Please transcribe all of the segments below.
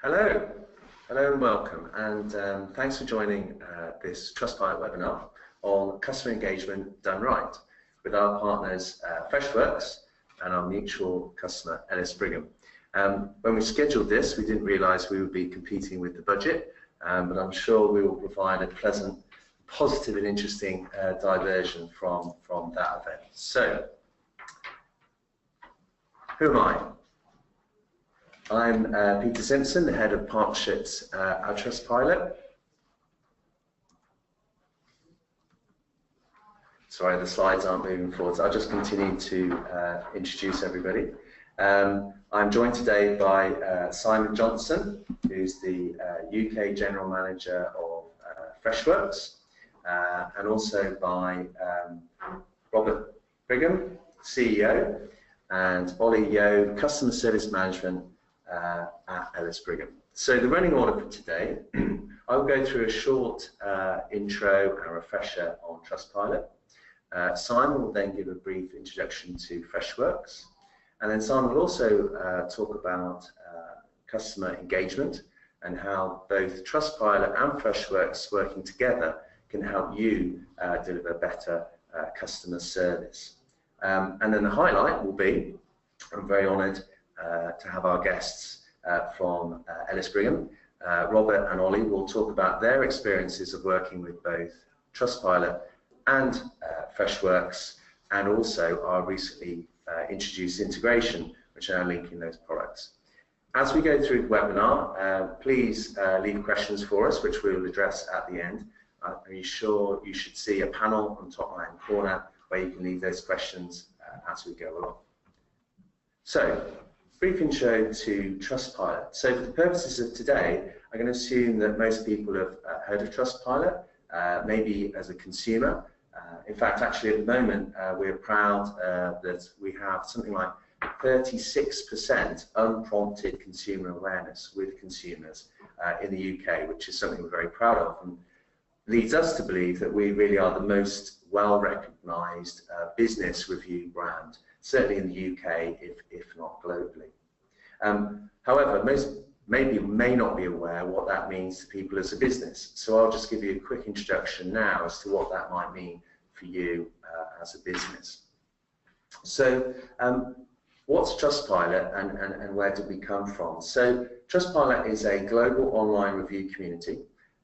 Hello, hello and welcome, and thanks for joining this Trustpilot webinar on customer engagement done right with our partners Freshworks and our mutual customer Ellis Brigham. When we scheduled this, we didn't realise we would be competing with the budget, but I'm sure we will provide a pleasant, positive and interesting diversion from that event. So, who am I? I'm Peter Simpson, the Head of Partnerships at Trustpilot. Sorry, the slides aren't moving forward, so I'll just continue to introduce everybody. I'm joined today by Simon Johnson, who's the UK General Manager of Freshworks, and also by Robert Brigham, CEO, and Ollie Yeo, Customer Service Management at Ellis Brigham. So the running order for today, I'll go through a short intro and a refresher on Trustpilot. Simon will then give a brief introduction to Freshworks, and then Simon will also talk about customer engagement and how both Trustpilot and Freshworks working together can help you deliver better customer service. And then the highlight will be, I'm very honoured to have our guests from Ellis Brigham. Robert and Ollie will talk about their experiences of working with both Trustpilot and Freshworks, and also our recently introduced integration, which are now linking those products. As we go through the webinar, please leave questions for us, which we will address at the end. I'm sure you should see a panel on the top right corner where you can leave those questions as we go along. So, brief intro to Trustpilot. So for the purposes of today, I'm going to assume that most people have heard of Trustpilot, maybe as a consumer. In fact, actually at the moment, we're proud that we have something like 36% unprompted consumer awareness with consumers in the UK, which is something we're very proud of, and leads us to believe that we really are the most well-recognised business review brand, certainly in the UK, if not globally. However, most may not be aware what that means to people as a business. So I'll just give you a quick introduction now as to what that might mean for you as a business. So what's Trustpilot and where did we come from? So Trustpilot is a global online review community,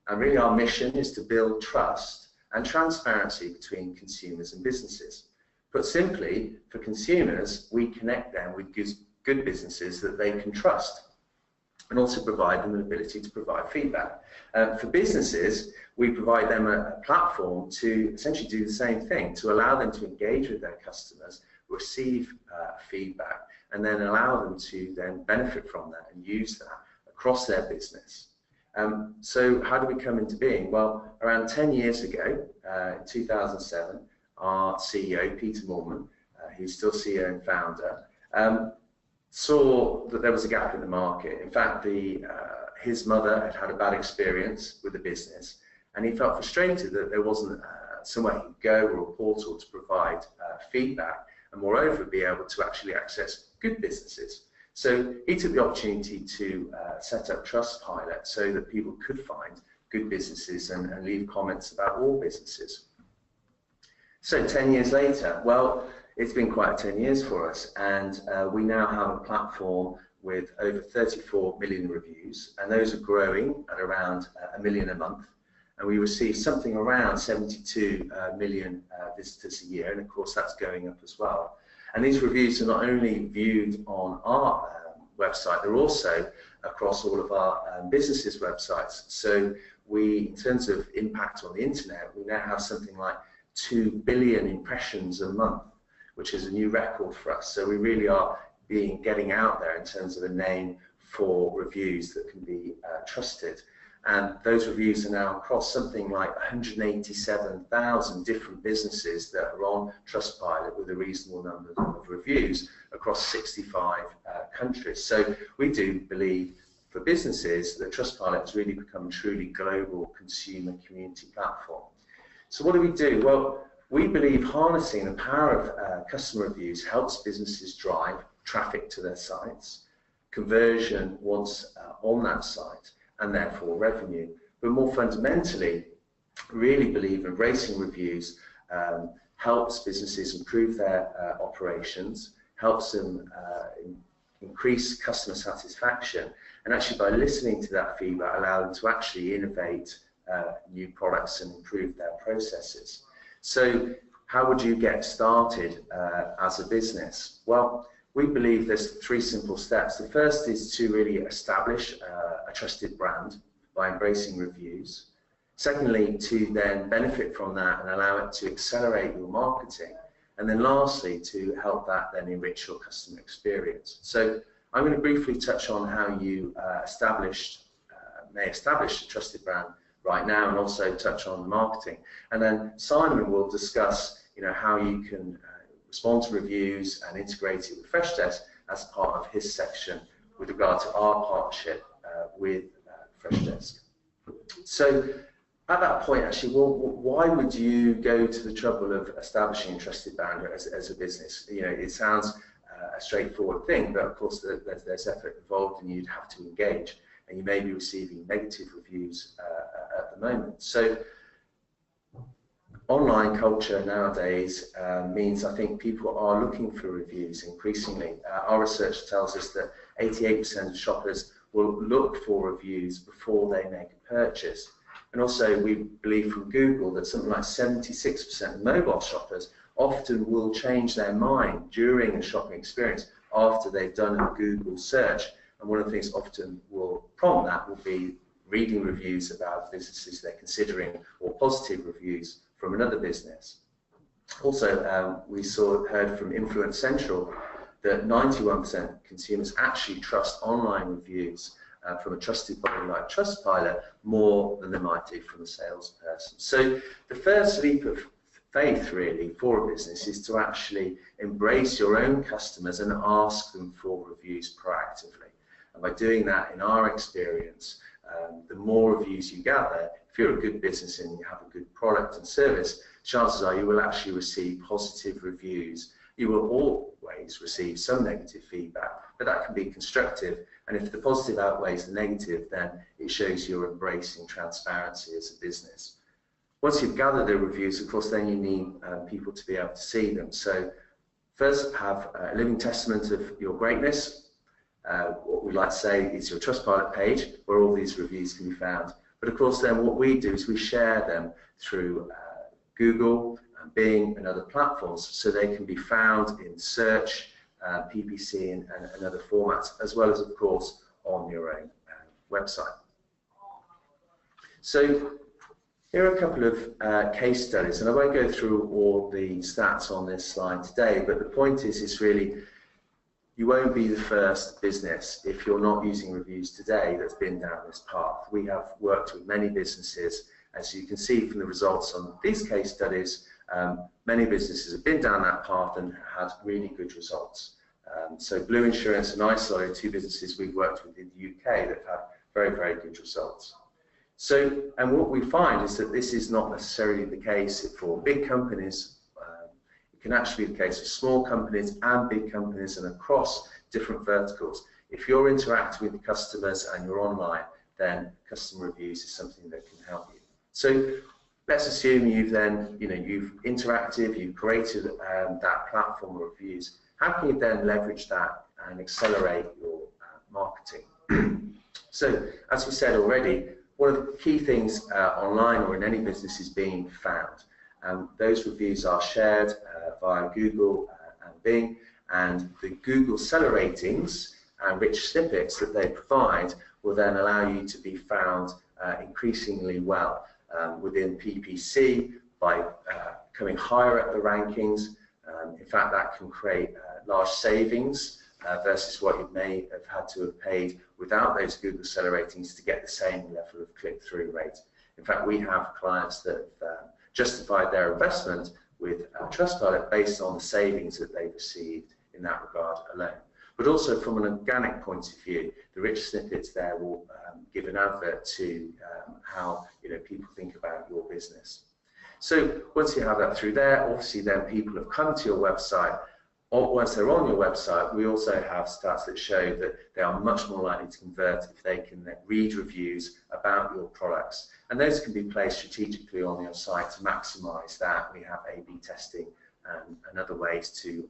and really our mission is to build trust and transparency between consumers and businesses. Put simply, for consumers, we connect them with good businesses that they can trust, and also provide them an ability to provide feedback. For businesses, we provide them a platform to essentially do the same thing, to allow them to engage with their customers, receive feedback, and then allow them to then benefit from that and use that across their business. So how do we come into being? Well, around 10 years ago, in 2007, our CEO, Peter Moorman, who's still CEO and founder, saw that there was a gap in the market. In fact, his mother had a bad experience with the business, and he felt frustrated that there wasn't somewhere he could go or a portal to provide feedback, and moreover, be able to actually access good businesses. So he took the opportunity to set up Trustpilot so that people could find good businesses and leave comments about all businesses. So 10 years later, well, it's been quite 10 years for us, and we now have a platform with over 34 million reviews, and those are growing at around 1 million a month, and we receive something around 72 million visitors a year, and of course that's going up as well. And these reviews are not only viewed on our website, they're also across all of our businesses' websites. So we, in terms of impact on the internet, we now have something like 2 billion impressions a month, which is a new record for us. So we really are getting out there in terms of a name for reviews that can be trusted. And those reviews are now across something like 187,000 different businesses that are on Trustpilot with a reasonable number of reviews across 65 countries. So we do believe for businesses that Trustpilot has really become a truly global consumer community platform. So what do? Well, we believe harnessing the power of customer reviews helps businesses drive traffic to their sites, conversion once on that site and therefore revenue. But more fundamentally, really believe embracing reviews helps businesses improve their operations, helps them increase customer satisfaction, and actually by listening to that feedback allow them to actually innovate new products and improve their processes. So how would you get started as a business? Well, we believe there's 3 simple steps. The first is to really establish a trusted brand by embracing reviews. Secondly, to then benefit from that and allow it to accelerate your marketing. And then lastly, to help that then enrich your customer experience. So I'm going to briefly touch on how you may establish a trusted brand right now, and also touch on marketing. And then Simon will discuss, how you can respond to reviews and integrate it with Freshdesk as part of his section with regard to our partnership with Freshdesk. So at that point, actually, well, why would you go to the trouble of establishing a trusted brand as a business? It sounds a straightforward thing, but of course there's effort involved, and you'd have to engage, and you may be receiving negative reviews at the moment. So online culture nowadays means, I think, people are looking for reviews increasingly. Our research tells us that 88% of shoppers will look for reviews before they make a purchase. And also, we believe from Google that something like 76% of mobile shoppers often will change their mind during a shopping experience after they've done a Google search. And one of the things often will prompt that will be reading reviews about businesses they're considering, or positive reviews from another business. Also, we heard from Influence Central that 91% of consumers actually trust online reviews from a trusted body like Trustpilot more than they might do from a salesperson. So the first leap of faith really for a business is to actually embrace your own customers and ask them for reviews proactively. And by doing that, in our experience, the more reviews you gather, if you're a good business and you have a good product and service, chances are you will actually receive positive reviews. You will always receive some negative feedback, but that can be constructive. And if the positive outweighs the negative, then it shows you're embracing transparency as a business. Once you've gathered the reviews, of course, then you need people to be able to see them. So first, have a living testament of your greatness. What we like to say is your Trustpilot page, where all these reviews can be found. But of course, then what we do is we share them through Google, Bing, and other platforms, so they can be found in search, PPC, and other formats, as well as, of course, on your own website. So here are a couple of case studies, and I won't go through all the stats on this slide today, but the point is really, you won't be the first business, if you're not using reviews today, that's been down this path. We have worked with many businesses. As you can see from the results on these case studies, many businesses have been down that path and had really good results. So Blue Insurance and Isol are 2 businesses we've worked with in the UK that have had very, very good results. So, and what we find is that this is not necessarily the case for big companies. It can actually be the case for small companies and big companies and across different verticals. If you're interacting with the customers and you're online, then customer reviews is something that can help you. So let's assume you've then, you've interacted, you've created that platform of reviews. How can you then leverage that and accelerate your marketing? So, as we said already, one of the key things online or in any business is being found. Those reviews are shared via Google and Bing, and the Google seller ratings and rich snippets that they provide will then allow you to be found increasingly well within PPC by coming higher up the rankings. In fact, that can create large savings versus what you may have had to have paid without those Google seller ratings to get the same level of click-through rate. In fact, we have clients that have justified their investment with Trustpilot based on the savings that they've received in that regard alone. But also from an organic point of view, the rich snippets there will give an advert to how people think about your business. So once you have that through there, obviously then people have come to your website once they're on your website, we also have stats that show that they are much more likely to convert if they can then read reviews about your products. And those can be placed strategically on your site to maximize that. We have A/B testing and other ways to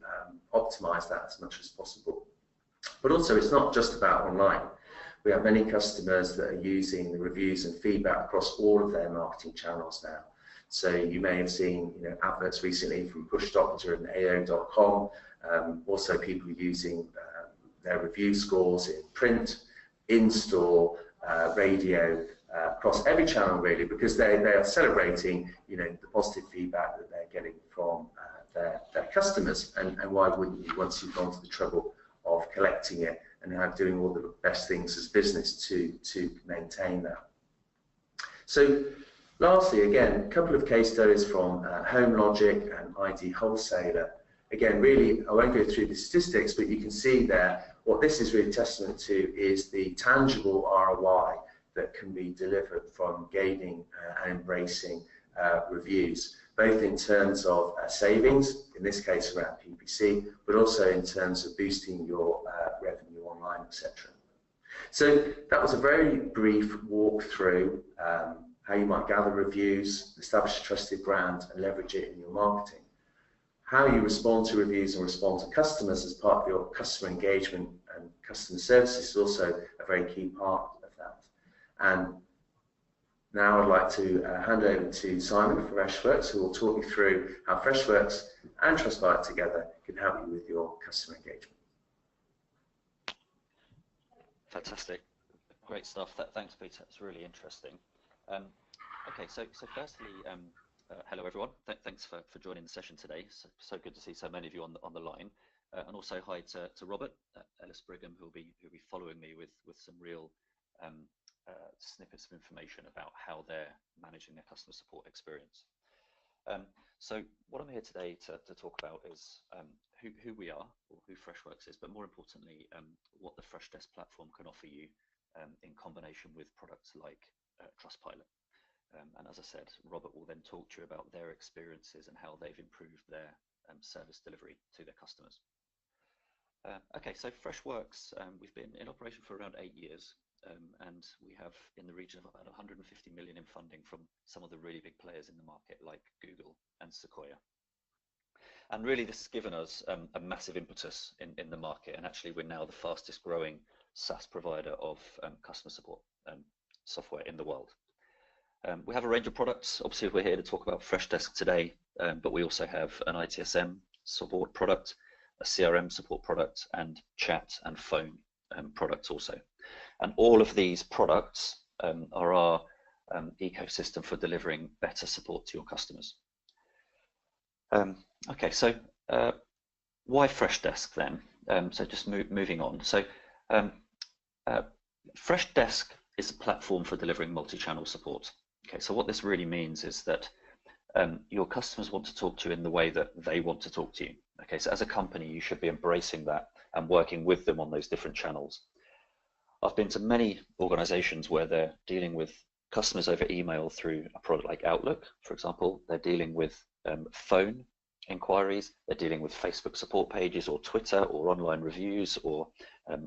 optimize that as much as possible. But also, it's not just about online. We have many customers that are using the reviews and feedback across all of their marketing channels now. So you may have seen, adverts recently from Push Doctor and AO.com. Also, people using their review scores in print, in-store, radio, across every channel really, because they are celebrating, the positive feedback that they're getting from their customers. And why wouldn't you, once you've gone to the trouble of collecting it and doing all the best things as business to maintain that. So lastly, again, a couple of case studies from Home Logic and ID Wholesaler. Again, really, I won't go through the statistics, but you can see there what this is really testament to is the tangible ROI that can be delivered from gaining and embracing reviews, both in terms of savings, in this case around PPC, but also in terms of boosting your revenue online, etc. So that was a very brief walkthrough how you might gather reviews, establish a trusted brand, and leverage it in your marketing. How you respond to reviews and respond to customers as part of your customer engagement and customer services is also a very key part of that. And now I'd like to hand over to Simon from Freshworks, who will talk you through how Freshworks and Trustpilot together can help you with your customer engagement. Fantastic, great stuff. Thanks, Peter. It's really interesting. Okay, so firstly, hello everyone. Thanks for joining the session today. So good to see so many of you on the line, and also hi to Robert, Ellis Brigham, who'll be following me with some real snippets of information about how they're managing their customer support experience. So what I'm here today to talk about is who we are, or who Freshworks is, but more importantly, what the Freshdesk platform can offer you in combination with products like Trustpilot. And as I said, Robert will then talk to you about their experiences and how they've improved their service delivery to their customers. Okay, so Freshworks, we've been in operation for around 8 years, and we have in the region of about 150 million in funding from some of the really big players in the market like Google and Sequoia. And really this has given us a massive impetus in the market, and actually we're now the fastest growing SaaS provider of customer support software in the world. We have a range of products. Obviously we're here to talk about Freshdesk today, but we also have an ITSM support product, a CRM support product, and chat and phone products also. And all of these products are our ecosystem for delivering better support to your customers. Okay, so why Freshdesk then? So just moving on. So Freshdesk is a platform for delivering multi-channel support. Okay, so what this really means is that your customers want to talk to you in the way that they want to talk to you. Okay, so as a company, you should be embracing that and working with them on those different channels. I've been to many organizations where they're dealing with customers over email through a product like Outlook, for example. They're dealing with phone inquiries, they're dealing with Facebook support pages or Twitter or online reviews or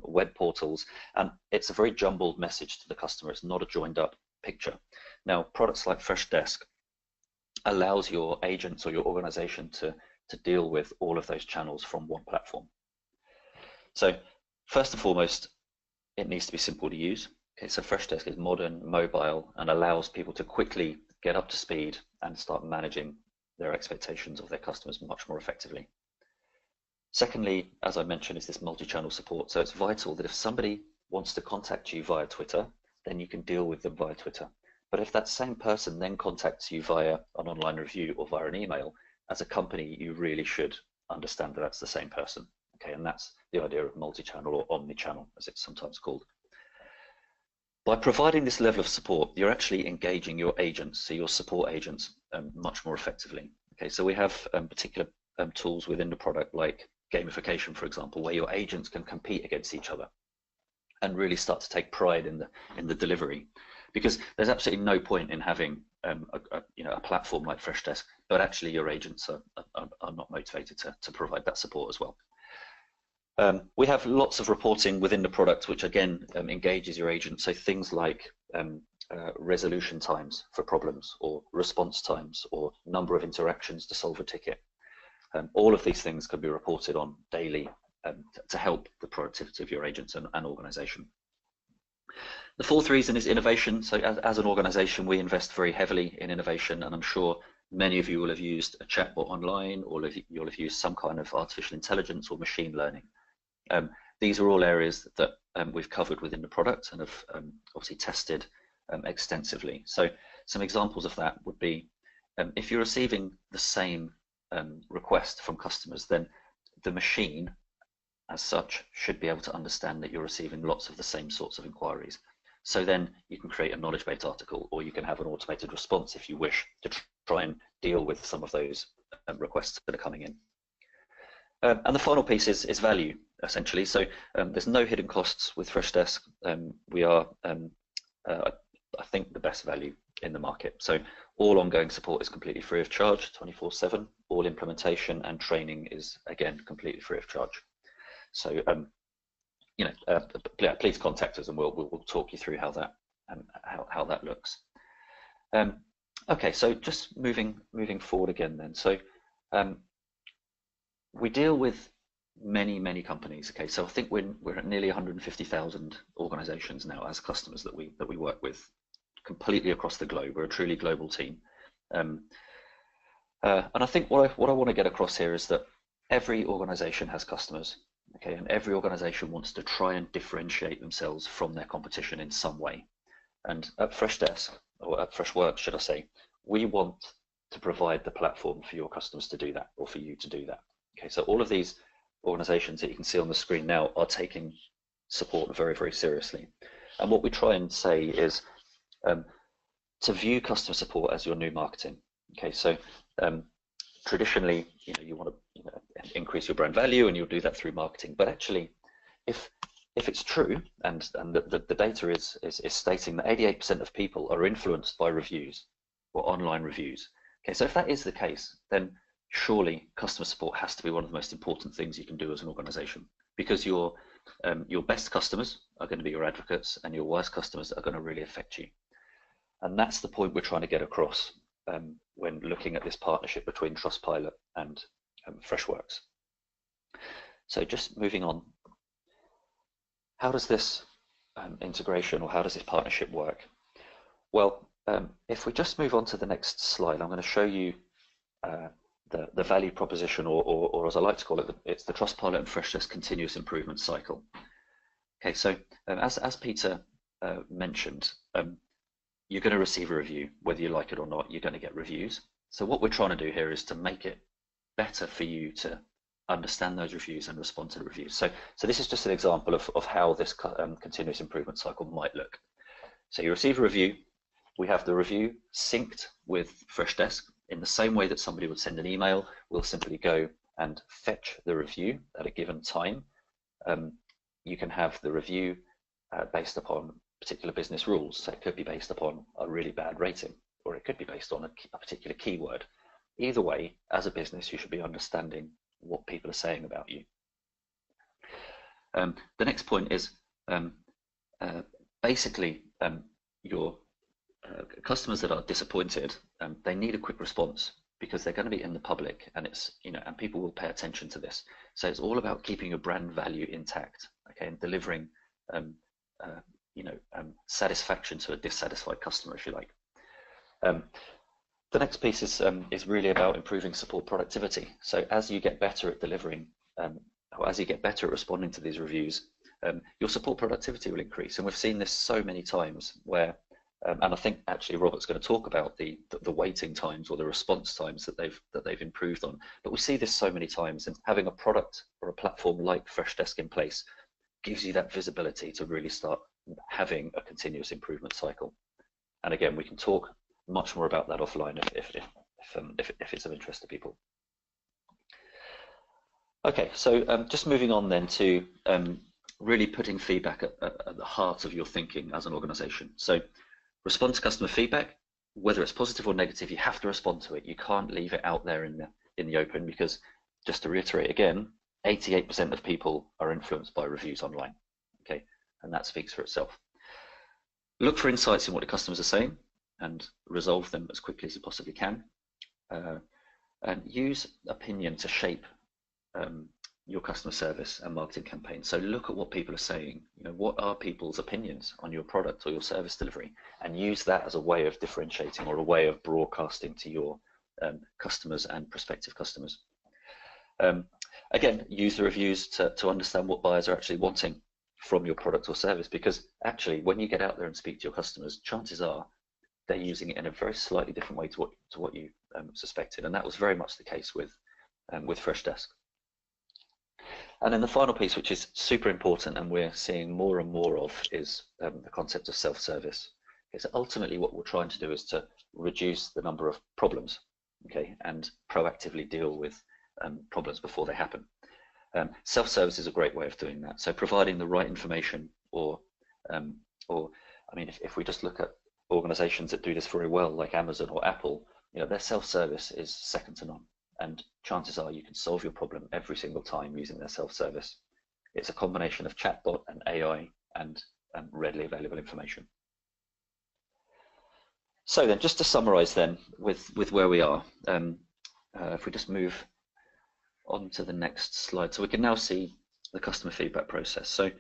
web portals, and it's a very jumbled message to the customer. It's not a joined up picture. Now, products like Freshdesk allows your agents or your organization to deal with all of those channels from one platform. So first and foremost, it needs to be simple to use. Okay, so Freshdesk is modern, mobile, and allows people to quickly get up to speed and start managing their expectations of their customers much more effectively. Secondly, as I mentioned, is this multi-channel support. So it's vital that if somebody wants to contact you via Twitter, then you can deal with them via Twitter. But if that same person then contacts you via an online review or via an email, as a company, you really should understand that that's the same person. Okay, and that's the idea of multi-channel or omni-channel, as it's sometimes called. By providing this level of support, you're actually engaging your agents, so your support agents, much more effectively. Okay, so we have particular tools within the product, like gamification, for example, where your agents can compete against each other and really start to take pride in the delivery. because there's absolutely no point in having a platform like Freshdesk, but actually your agents are not motivated to provide that support as well. We have lots of reporting within the product, which again engages your agent. So things like resolution times for problems, or response times, or number of interactions to solve a ticket. All of these things can be reported on daily to help the productivity of your agents and organization. The fourth reason is innovation. So as an organization, we invest very heavily in innovation, and I'm sure many of you will have used a chatbot online, or you'll have used some kind of artificial intelligence or machine learning. These are all areas that we've covered within the product and have obviously tested extensively. So some examples of that would be, if you're receiving the same request from customers, then the machine as such should be able to understand that you're receiving lots of the same sorts of inquiries. So then you can create a knowledge-based article, or you can have an automated response if you wish to try and deal with some of those requests that are coming in. And the final piece is value, essentially. So there's no hidden costs with Freshdesk. We are, I think, the best value in the market. So all ongoing support is completely free of charge, 24/7. All implementation and training is, again, completely free of charge. So please contact us, and we'll talk you through how that looks. Okay, so just moving forward again then. So we deal with many companies. Okay, so I think we're at nearly 150,000 organizations now as customers that we work with, completely across the globe. We're a truly global team. And I think what I want to get across here is that every organization has customers. Okay, and every organization wants to try and differentiate themselves from their competition in some way. And at Freshdesk, or at Freshworks, should I say, we want to provide the platform for your customers to do that, or for you to do that. Okay, so all of these organizations that you can see on the screen now are taking support very seriously. And what we try and say is to view customer support as your new marketing. Okay, so traditionally, you want to increase your brand value, and you'll do that through marketing. But actually, if it's true, and the data is stating that 88% of people are influenced by reviews or online reviews. Okay, so if that is the case, then surely customer support has to be one of the most important things you can do as an organization, because your best customers are going to be your advocates, and your worst customers are going to really affect you. And that's the point we're trying to get across when looking at this partnership between Trustpilot and Freshworks. So just moving on, how does this integration, or how does this partnership work? Well, if we just move on to the next slide, I'm going to show you the value proposition, or as I like to call it, it's the Trustpilot and Freshdesk continuous improvement cycle. Okay, so as Peter mentioned, you're going to receive a review, whether you like it or not. You're going to get reviews. So what we're trying to do here is to make it better for you to understand those reviews and respond to the reviews. So this is just an example of how this continuous improvement cycle might look. So you receive a review. We have the review synced with Freshdesk in the same way that somebody would send an email. We'll simply go and fetch the review at a given time. You can have the review based upon particular business rules. So it could be based upon a really bad rating, or it could be based on a particular keyword. Either way, as a business, you should be understanding what people are saying about you. The next point is basically your customers that are disappointed, they need a quick response, because they're going to be in the public, and it's and people will pay attention to this. So it's all about keeping your brand value intact, okay, and delivering satisfaction to a dissatisfied customer, if you like. The next piece is really about improving support productivity. So as you get better at delivering, or as you get better at responding to these reviews, your support productivity will increase. And we've seen this so many times where, and I think actually Robert's going to talk about the waiting times or the response times that they've improved on. But we see this so many times, and having a product or a platform like Freshdesk in place gives you that visibility to really start having a continuous improvement cycle. And again, we can talk much more about that offline if it's of interest to people. Okay, so just moving on then to really putting feedback at the heart of your thinking as an organization. So Respond to customer feedback, whether it's positive or negative. You have to respond to it. You can't leave it out there in the open, because, just to reiterate again, 88% of people are influenced by reviews online. Okay, and that speaks for itself. Look for insights in what the customers are saying and resolve them as quickly as you possibly can. And use opinion to shape your customer service and marketing campaign. So look at what people are saying. You know, what are people's opinions on your product or your service delivery, and use that as a way of differentiating or a way of broadcasting to your customers and prospective customers. Again, use the reviews to understand what buyers are actually wanting from your product or service, because actually when you get out there and speak to your customers, chances are they're using it in a very slightly different way to what you suspected, and that was very much the case with Freshdesk. And then the final piece, which is super important and we're seeing more and more of, is the concept of self-service. Okay, so ultimately what we're trying to do is to reduce the number of problems, okay, and proactively deal with problems before they happen. Self-service is a great way of doing that. So providing the right information, or I mean, if we just look at organizations that do this very well, like Amazon or Apple, you know, their self-service is second to none. And chances are you can solve your problem every single time using their self-service. It's a combination of chatbot and AI and readily available information. So then, just to summarize then with where we are, if we just move on to the next slide. So we can now see the customer feedback process. So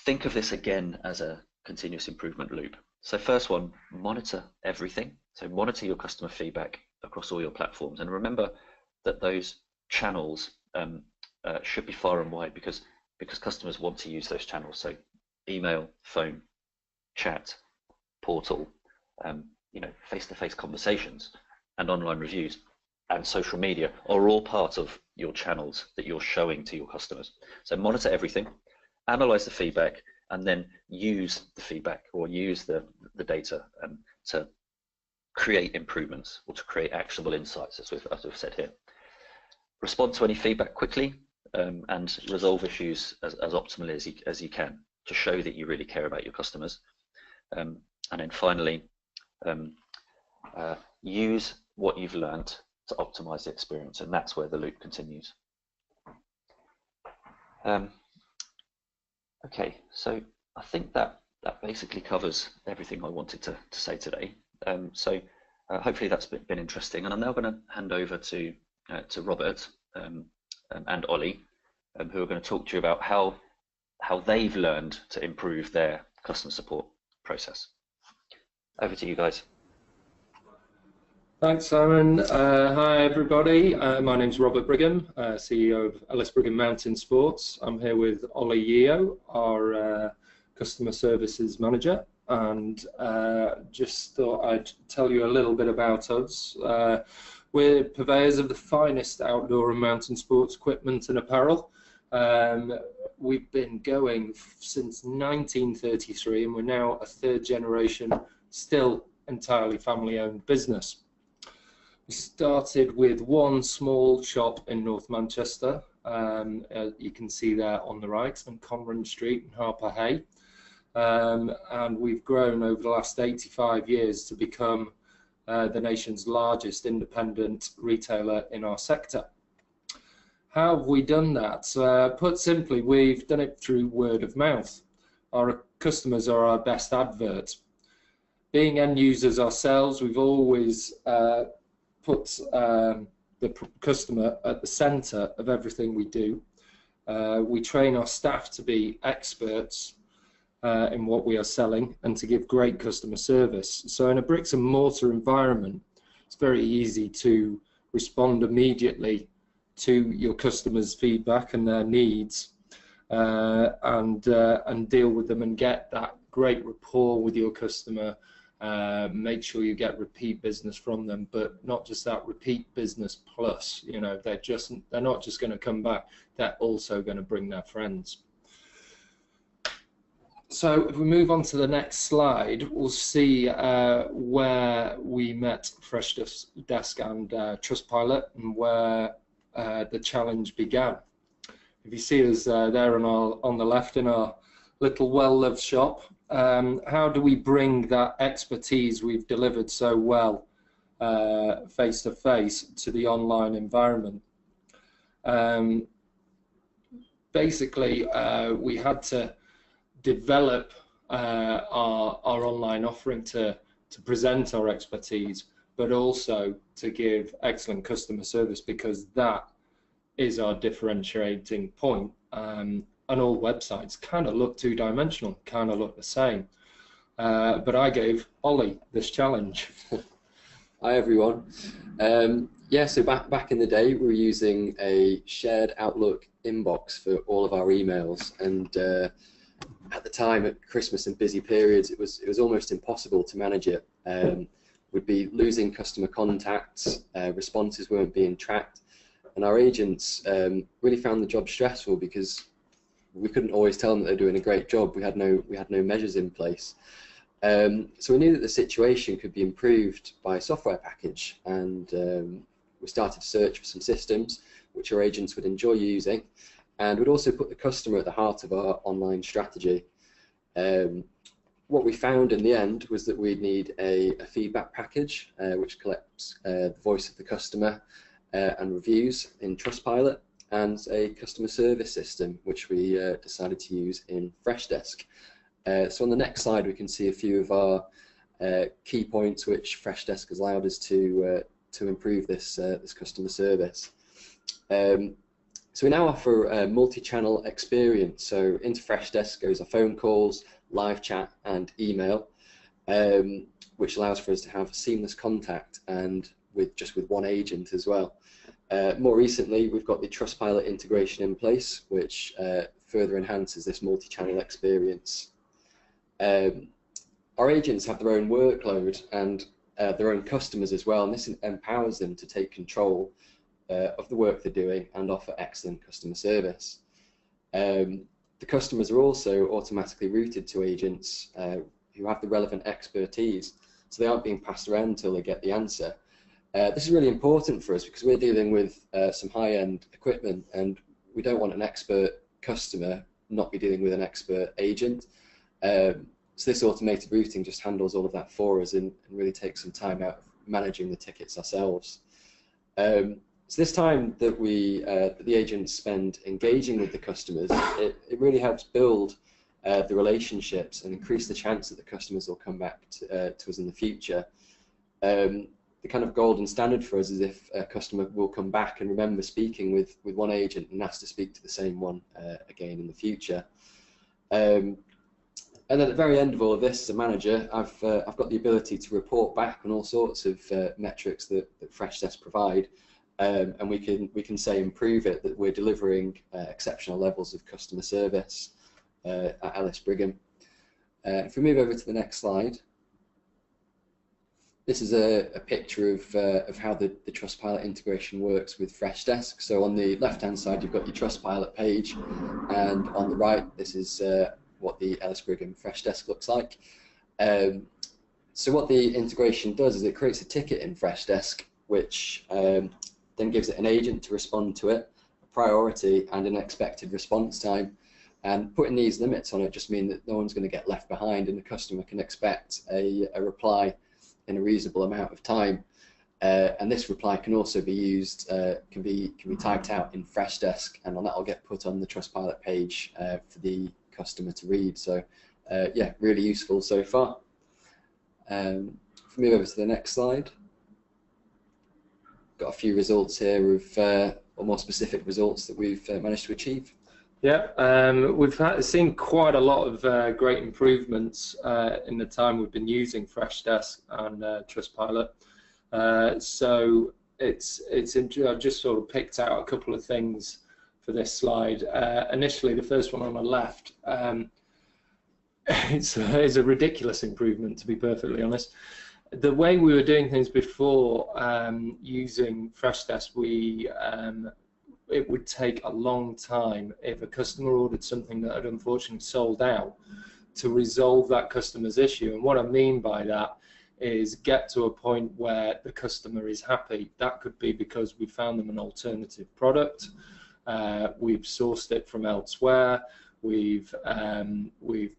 think of this again as a continuous improvement loop. So first one, monitor everything. So monitor your customer feedback across all your platforms, and remember that those channels should be far and wide, because customers want to use those channels. So email, phone, chat, portal, you know, face-to-face conversations, and online reviews, and social media are all part of your channels that you're showing to your customers. So monitor everything, analyze the feedback, and then use the feedback or use the data to create improvements or to create actionable insights, as we've said here. Respond to any feedback quickly and resolve issues as optimally as you can, to show that you really care about your customers. And then finally, use what you've learned to optimize the experience, and that's where the loop continues. Okay, so I think that basically covers everything I wanted to say today. So hopefully that's been interesting, and I'm now going to hand over to Robert and Ollie, who are going to talk to you about how they've learned to improve their customer support process. Over to you guys. Thanks, Simon. Hi, everybody. My name's Robert Brigham, CEO of Ellis Brigham Mountain Sports. I'm here with Ollie Yeo, our Customer Services Manager, and just thought I'd tell you a little bit about us. We're purveyors of the finest outdoor and mountain sports equipment and apparel. We've been going since 1933, and we're now a third generation, still entirely family-owned business. We started with one small shop in North Manchester, you can see there on the right, on Conran Street in Harper Hay, and we've grown over the last 85 years to become the nation's largest independent retailer in our sector. How have we done that? Put simply, we've done it through word of mouth. Our customers are our best advert. Being end users ourselves, we've always put the customer at the centre of everything we do. We train our staff to be experts in what we are selling and to give great customer service. So in a bricks and mortar environment, it's very easy to respond immediately to your customers' feedback and their needs, and deal with them and get that great rapport with your customer. Make sure you get repeat business from them, but not just that, repeat business plus. You know, they're not just going to come back, they're also going to bring their friends. So if we move on to the next slide, we'll see where we met Freshdesk and Trustpilot, and where the challenge began. If you see us there on the left in our little well-loved shop, how do we bring that expertise we've delivered so well face-to-face to the online environment? Basically, we had to develop our online offering to present our expertise, but also to give excellent customer service, because that is our differentiating point. And all websites kind of look two-dimensional, kind of look the same. But I gave Ollie this challenge. Hi everyone. Yeah, so back in the day, we were using a shared Outlook inbox for all of our emails, and at the time, at Christmas and busy periods, it was almost impossible to manage it. We'd be losing customer contacts, responses weren't being tracked, and our agents really found the job stressful because we couldn't always tell them that they're doing a great job. We had no measures in place. So we knew that the situation could be improved by a software package, and we started to search for some systems which our agents would enjoy using, and would also put the customer at the heart of our online strategy. What we found in the end was that we'd need a feedback package which collects the voice of the customer and reviews in Trustpilot, and a customer service system which we decided to use in Freshdesk. So on the next slide we can see a few of our key points which Freshdesk has allowed us to improve this customer service. So we now offer a multi-channel experience. So into Freshdesk goes our phone calls, live chat and email, which allows for us to have seamless contact and with one agent as well. More recently, we've got the Trustpilot integration in place, which further enhances this multi-channel experience. Our agents have their own workload and their own customers as well, and this empowers them to take control of the work they're doing and offer excellent customer service. The customers are also automatically routed to agents who have the relevant expertise, so they aren't being passed around until they get the answer. This is really important for us because we're dealing with some high-end equipment, and we don't want an expert customer not be dealing with an expert agent. So this automated routing just handles all of that for us and really takes some time out of managing the tickets ourselves. So this time that the agents spend engaging with the customers, it really helps build the relationships and increase the chance that the customers will come back to us in the future. The kind of golden standard for us is if a customer will come back and remember speaking with one agent and ask to speak to the same one again in the future. And at the very end of all of this, as a manager, I've got the ability to report back on all sorts of metrics that Freshdesk provide, and we can say improve it, that we're delivering exceptional levels of customer service at Ellis Brigham. If we move over to the next slide, this is a picture of how the Trustpilot integration works with Freshdesk. So on the left-hand side, you've got your Trustpilot page, and on the right, this is what the Ellis Brigham Freshdesk looks like. So what the integration does is it creates a ticket in Freshdesk, which then gives it an agent to respond to it, a priority and an expected response time. And putting these limits on it just means that no one's going to get left behind, and the customer can expect a reply in a reasonable amount of time. And this reply can also be used, can be typed out in Freshdesk, and that will get put on the Trustpilot page for the customer to read. So yeah, really useful so far. If we move over to the next slide, got a few results here of or more specific results that we've managed to achieve. Yeah, we've seen quite a lot of great improvements in the time we've been using Freshdesk and Trustpilot. So I've just sort of picked out a couple of things for this slide. Initially, the first one on the left, it's a ridiculous improvement, to be perfectly honest. The way we were doing things before using Freshdesk, it would take a long time if a customer ordered something that had unfortunately sold out to resolve that customer's issue. And what I mean by that is get to a point where the customer is happy. That could be because we found them an alternative product, we've sourced it from elsewhere, we've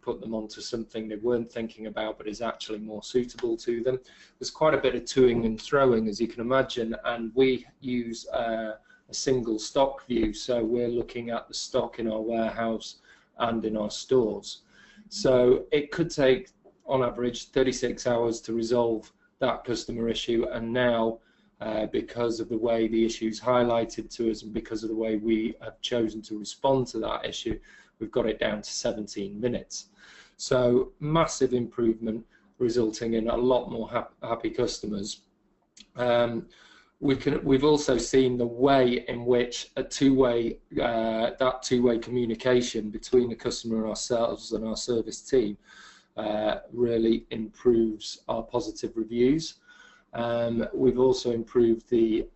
put them onto something they weren't thinking about but is actually more suitable to them. There's quite a bit of toing and throwing, as you can imagine, and we use a single stock view, so we're looking at the stock in our warehouse and in our stores. So it could take, on average, 36 hours to resolve that customer issue, and now because of the way the issue is highlighted to us and because of the way we have chosen to respond to that issue, we've got it down to 17 minutes. So massive improvement, resulting in a lot more happy customers. We've also seen the way in which that two-way communication between the customer and ourselves and our service team really improves our positive reviews. We've also improved the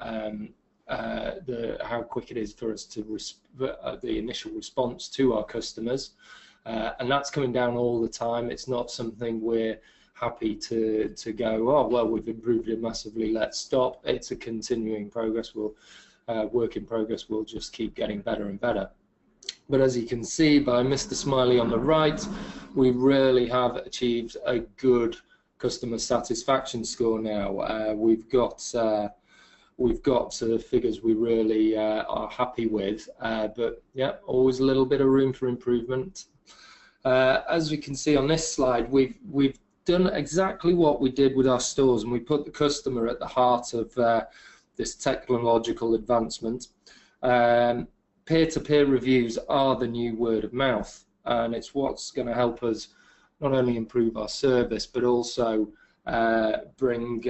how quick it is for us to the initial response to our customers, and that's coming down all the time. It's not something we're happy to go, oh well, we've improved it massively, let's stop. It's a continuing progress. Work in progress. We'll just keep getting better and better. But as you can see by Mr. Smiley on the right, we really have achieved a good customer satisfaction score now. We've got figures we really are happy with, but yeah, always a little bit of room for improvement. As you can see on this slide, we've done exactly what we did with our stores, and we put the customer at the heart of this technological advancement. Peer-to-peer reviews are the new word of mouth, and it's what's going to help us not only improve our service but also bring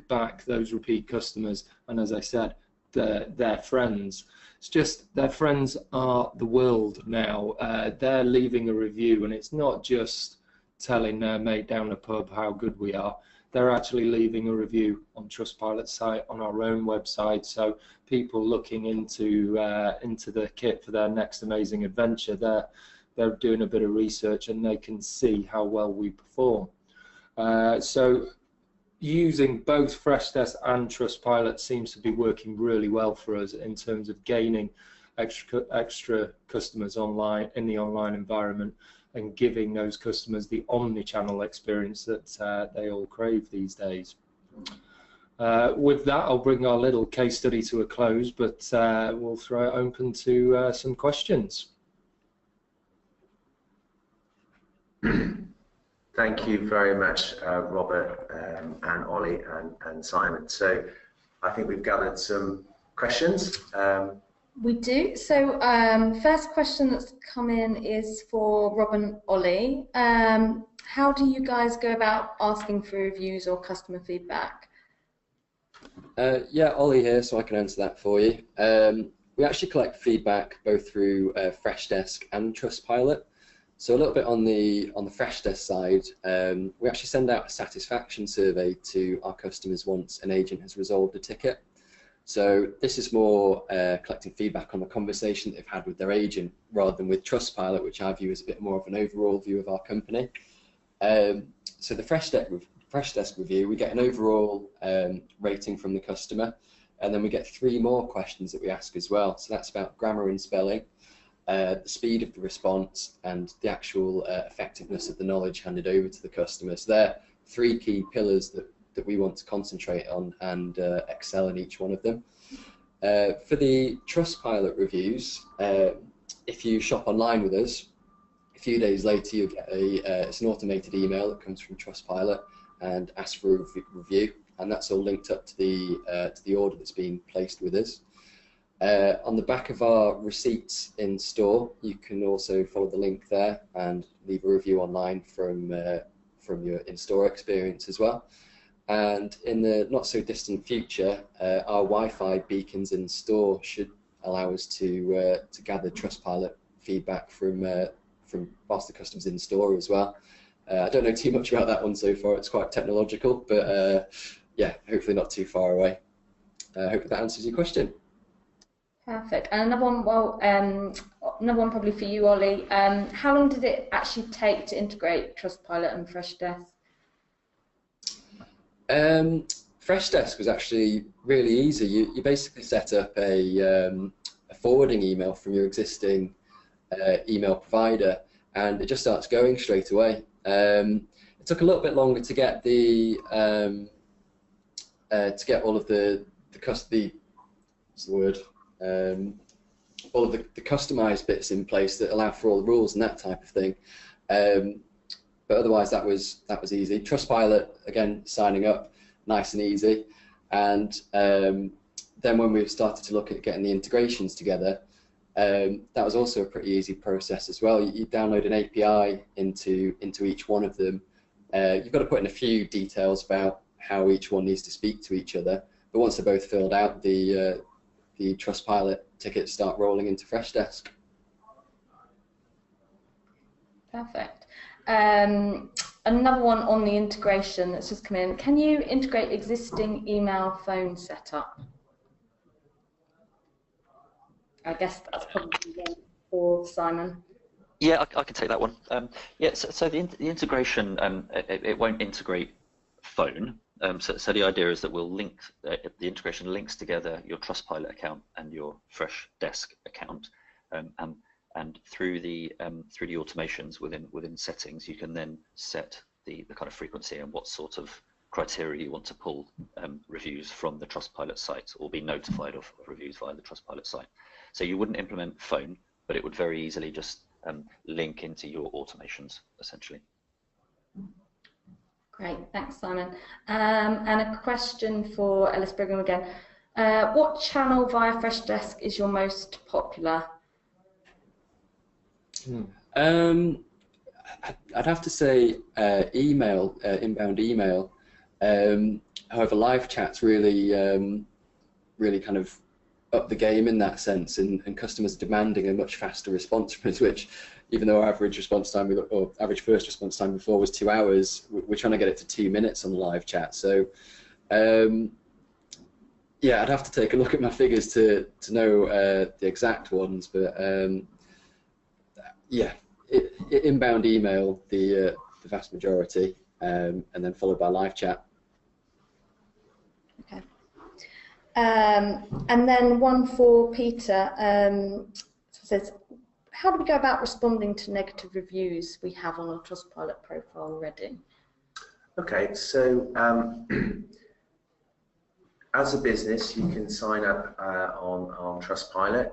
back those repeat customers, and as I said, their friends. It's just their friends are the world now. They're leaving a review, and it's not just telling their mate down the pub how good we are. They're actually leaving a review on Trustpilot's site, on our own website, so people looking into the kit for their next amazing adventure, they're doing a bit of research and they can see how well we perform. So using both Freshdesk and Trustpilot seems to be working really well for us in terms of gaining extra customers online in the online environment and giving those customers the omni-channel experience that they all crave these days. With that, I'll bring our little case study to a close, but we'll throw it open to some questions. Thank you very much, Robert and Ollie and Simon. So I think we've gathered some questions. We do. So first question that's come in is for Rob and Ollie. How do you guys go about asking for reviews or customer feedback? Yeah, Ollie here, so I can answer that for you. We actually collect feedback both through Freshdesk and Trustpilot. So a little bit on the Freshdesk side, we actually send out a satisfaction survey to our customers once an agent has resolved a ticket. So this is more collecting feedback on the conversation they've had with their agent rather than with Trustpilot, which I view as a bit more of an overall view of our company. So the Freshdesk review, we get an overall rating from the customer, and then we get 3 more questions that we ask as well. So that's about grammar and spelling, the speed of the response, and the actual effectiveness of the knowledge handed over to the customer. So they're 3 key pillars that we want to concentrate on and excel in each one of them. For the Trustpilot reviews, if you shop online with us, a few days later you get it's an automated email that comes from Trustpilot and asks for a review, and that's all linked up to the order that's been placed with us. On the back of our receipts in store, you can also follow the link there and leave a review online from your in-store experience as well. And in the not so distant future, our Wi-Fi beacons in store should allow us to gather Trustpilot feedback from whilst the customer's in store as well. I don't know too much about that one so far. It's quite technological, but yeah, hopefully not too far away. I hope that answers your question. Perfect. And another one, well, another one probably for you, Ollie. How long did it actually take to integrate Trustpilot and Freshdesk? Freshdesk was actually really easy. You basically set up a forwarding email from your existing email provider, and it just starts going straight away. It took a little bit longer to get the all of the all of the customized bits in place that allow for all the rules and that type of thing. But otherwise, that was easy. Trustpilot, again, signing up, nice and easy. And then when we started to look at getting the integrations together, that was also a pretty easy process as well. You download an API into each one of them. You've got to put in a few details about how each one needs to speak to each other. But once they're both filled out, the Trustpilot tickets start rolling into Freshdesk. Perfect. Another one on the integration that's just come in. Can you integrate existing email phone setup? I guess that's probably for Simon. Yeah, I can take that one. Yeah, so the integration, it won't integrate phone. So the idea is that we'll link, the integration links together your Trustpilot account and your Freshdesk account, and through the automations within settings, you can then set the kind of frequency and what sort of criteria you want to pull reviews from the Trustpilot site, or be notified of reviews via the Trustpilot site. So you wouldn't implement phone, but it would very easily just link into your automations, essentially. Great, thanks, Simon. And a question for Ellis Brigham again. What channel via Freshdesk is your most popular? I'd have to say email, inbound email. However, live chat's really kind of up the game in that sense, and customers are demanding a much faster response from us, which, even though our average response time, or average first response time before was 2 hours, we're trying to get it to 2 minutes on the live chat. So yeah, I'd have to take a look at my figures to know the exact ones, but yeah, inbound email, the vast majority, and then followed by live chat. Okay. And then one for Peter. Says, how do we go about responding to negative reviews we have on our Trustpilot profile already? Okay, so as a business, you can sign up on Trustpilot.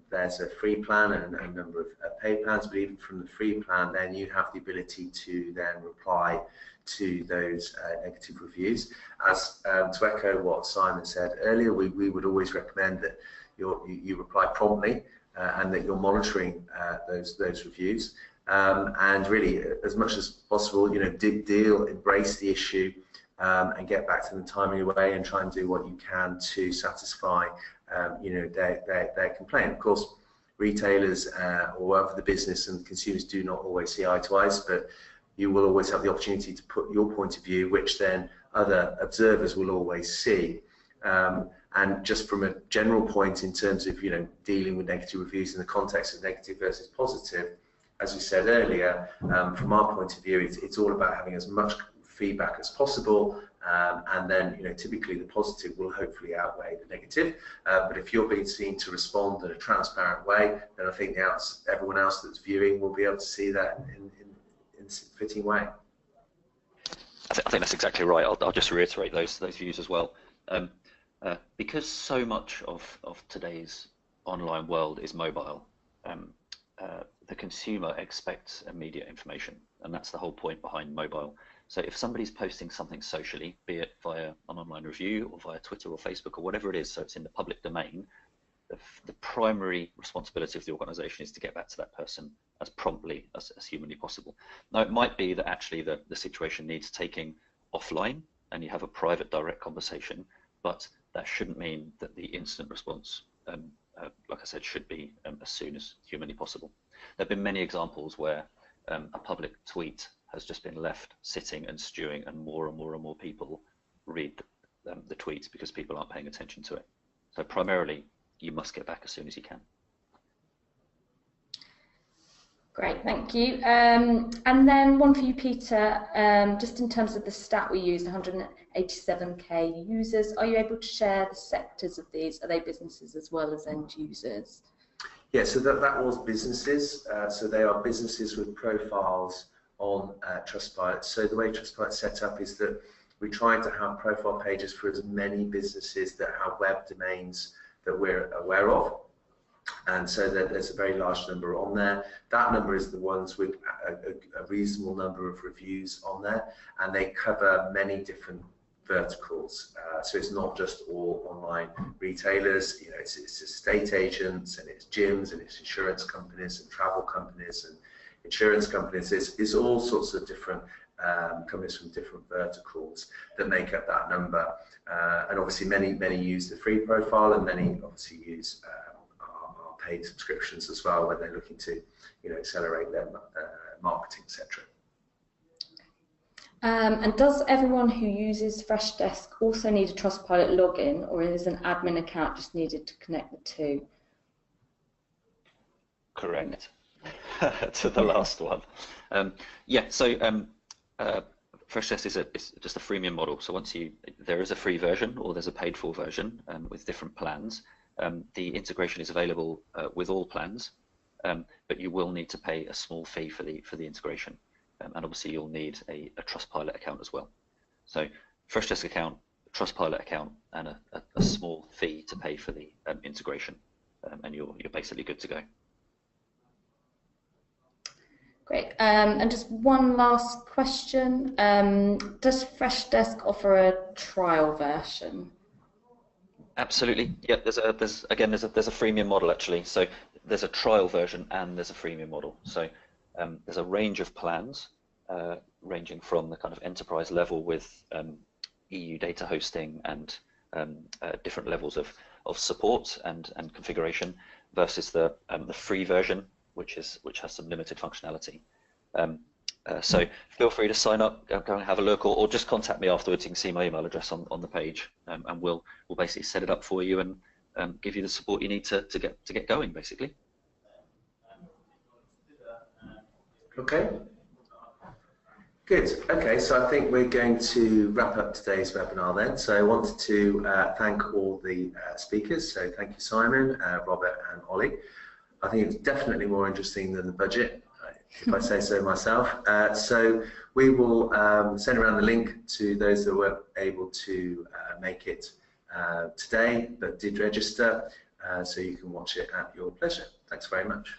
There's a free plan and a number of paid plans, but even from the free plan, then you have the ability to then reply to those negative reviews. As to echo what Simon said earlier, we would always recommend that you reply promptly and that you're monitoring those reviews. And really, as much as possible, embrace the issue. And get back to them timely way, and try and do what you can to satisfy, their complaint. Of course, retailers or whatever the business and consumers do not always see eye to eye, but you will always have the opportunity to put your point of view, which then other observers will always see. And just from a general point in terms of dealing with negative reviews in the context of negative versus positive, as we said earlier, from our point of view, it's all about having as much feedback as possible, and then typically the positive will hopefully outweigh the negative. But if you're being seen to respond in a transparent way, then I think everyone else that's viewing will be able to see that in a fitting way. I think that's exactly right. I'll just reiterate those views as well. Because so much of today's online world is mobile, the consumer expects immediate information, and that's the whole point behind mobile. So if somebody's posting something socially, be it via an online review or via Twitter or Facebook or whatever it is, so it's in the public domain, the primary responsibility of the organization is to get back to that person as promptly as humanly possible. Now, it might be that actually the situation needs taking offline and you have a private direct conversation, but that shouldn't mean that the instant response, like I said, should be as soon as humanly possible. There have been many examples where a public tweet has just been left sitting and stewing, and more people read the tweets because people aren't paying attention to it. So primarily, you must get back as soon as you can. Great, thank you. And then one for you, Peter, just in terms of the stat we used, 187k users, are you able to share the sectors of these? Are they businesses as well as end users? Yeah, so that was businesses. So they are businesses with profiles on Trustpilot. So the way Trustpilot's set up is that we try to have profile pages for as many businesses that have web domains that we're aware of. And so that there's a very large number on there. That number is the ones with a reasonable number of reviews on there, and they cover many different verticals. So it's not just all online retailers, you know, it's estate agents, and it's gyms, and it's insurance companies, and travel companies, and insurance companies. It's all sorts of different companies from different verticals that make up that number. And obviously many use the free profile, and many obviously use our paid subscriptions as well when they're looking to, you know, accelerate their marketing, etc. And does everyone who uses Freshdesk also need a Trustpilot login, or is an admin account just needed to connect the two? Correct. To the last one. Yeah, so Freshdesk is just a freemium model. So there is a free version or there's a paid for version with different plans. The integration is available with all plans, but you will need to pay a small fee for the integration. And obviously you'll need a Trustpilot account as well. So Freshdesk account, Trustpilot account, and a small fee to pay for the integration, and you're basically good to go. Great. And just one last question: does Freshdesk offer a trial version? Absolutely. Yeah. There's a freemium model actually. So there's a trial version and there's a freemium model. So there's a range of plans ranging from the kind of enterprise level with EU data hosting and different levels of support and configuration versus the free version, which has some limited functionality. So feel free to sign up, go and have a look, or just contact me afterwards. You can see my email address on the page, and we'll basically set it up for you and give you the support you need to get going, basically. Okay. Good. Okay, so I think we're going to wrap up today's webinar then. So I wanted to thank all the speakers. So thank you, Simon, Robert, and Ollie. I think it's definitely more interesting than the budget, if I say so myself. So we will send around the link to those that were able to make it today, but did register, so you can watch it at your pleasure. Thanks very much.